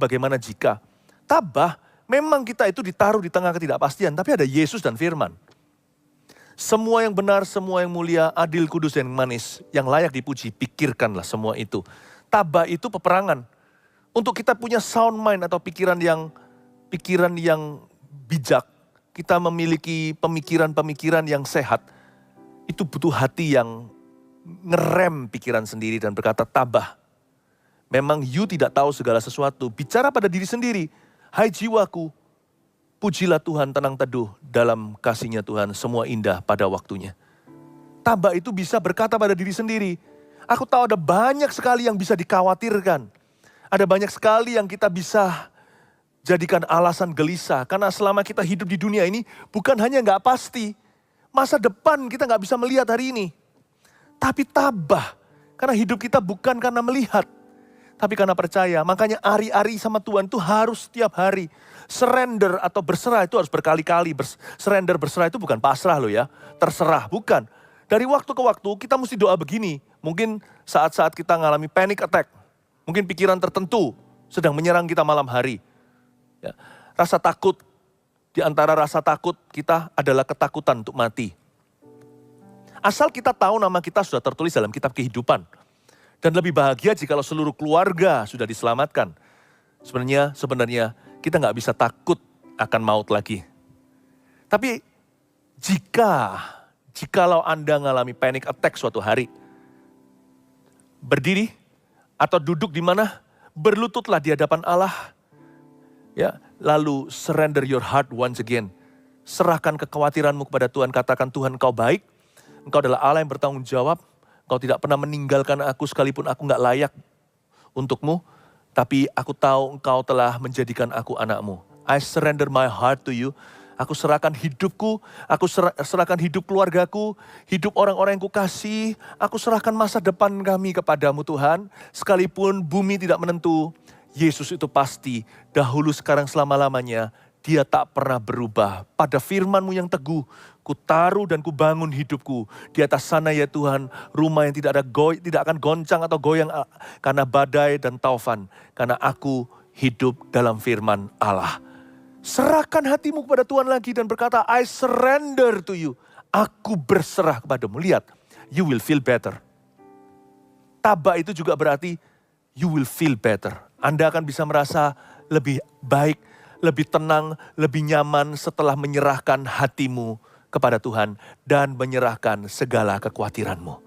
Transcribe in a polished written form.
Bagaimana jika? Tabah, memang kita itu ditaruh di tengah ketidakpastian, tapi ada Yesus dan Firman. Semua yang benar, semua yang mulia, adil, kudus, dan manis, yang layak dipuji, pikirkanlah semua itu. Tabah itu peperangan. Untuk kita punya sound mind atau pikiran yang bijak, kita memiliki pemikiran-pemikiran yang sehat, itu butuh hati yang ngerem pikiran sendiri dan berkata, tabah. Memang you tidak tahu segala sesuatu. Bicara pada diri sendiri. Hai jiwaku, pujilah Tuhan, tenang teduh dalam kasih-Nya Tuhan. Semua indah pada waktunya. Tabah itu bisa berkata pada diri sendiri. Aku tahu ada banyak sekali yang bisa dikhawatirkan. Ada banyak sekali yang kita bisa jadikan alasan gelisah. Karena selama kita hidup di dunia ini bukan hanya nggak pasti. Masa depan kita nggak bisa melihat hari ini. Tapi tabah. Karena hidup kita bukan karena melihat. Tapi karena percaya, makanya ari-ari sama Tuhan itu harus setiap hari. Surrender atau berserah itu harus berkali-kali. Surrender berserah itu bukan pasrah loh ya. Terserah, bukan. Dari waktu ke waktu kita mesti doa begini. Mungkin saat-saat kita mengalami panic attack. Mungkin pikiran tertentu sedang menyerang kita malam hari. Ya. Rasa takut, di antara rasa takut kita adalah ketakutan untuk mati. Asal kita tahu nama kita sudah tertulis dalam kitab kehidupan. Dan lebih bahagia jikalau seluruh keluarga sudah diselamatkan. Sebenarnya kita nggak bisa takut akan maut lagi. Tapi jikalau Anda mengalami panic attack suatu hari, berdiri atau duduk di mana, berlututlah di hadapan Allah. Ya, lalu surrender your heart once again. Serahkan kekhawatiranmu kepada Tuhan, katakan Tuhan Engkau baik, Engkau adalah Allah yang bertanggung jawab. Kau tidak pernah meninggalkan aku sekalipun aku nggak layak untukmu. Tapi aku tahu Engkau telah menjadikan aku anakmu. I surrender my heart to you. Aku serahkan hidupku, aku serahkan hidup keluargaku, hidup orang-orang yang kukasih. Aku serahkan masa depan kami kepadamu Tuhan. Sekalipun bumi tidak menentu, Yesus itu pasti dahulu sekarang selama-lamanya. Dia tak pernah berubah. Pada firman-Mu yang teguh, ku taruh dan ku bangun hidupku. Di atas sana ya Tuhan, rumah yang tidak akan goncang atau goyang karena badai dan taufan. Karena aku hidup dalam firman Allah. Serahkan hatimu kepada Tuhan lagi dan berkata, I surrender to you. Aku berserah kepadamu. Lihat, you will feel better. Tabah itu juga berarti you will feel better. Anda akan bisa merasa lebih baik, lebih tenang, lebih nyaman setelah menyerahkan hatimu kepada Tuhan dan menyerahkan segala kekhawatiranmu.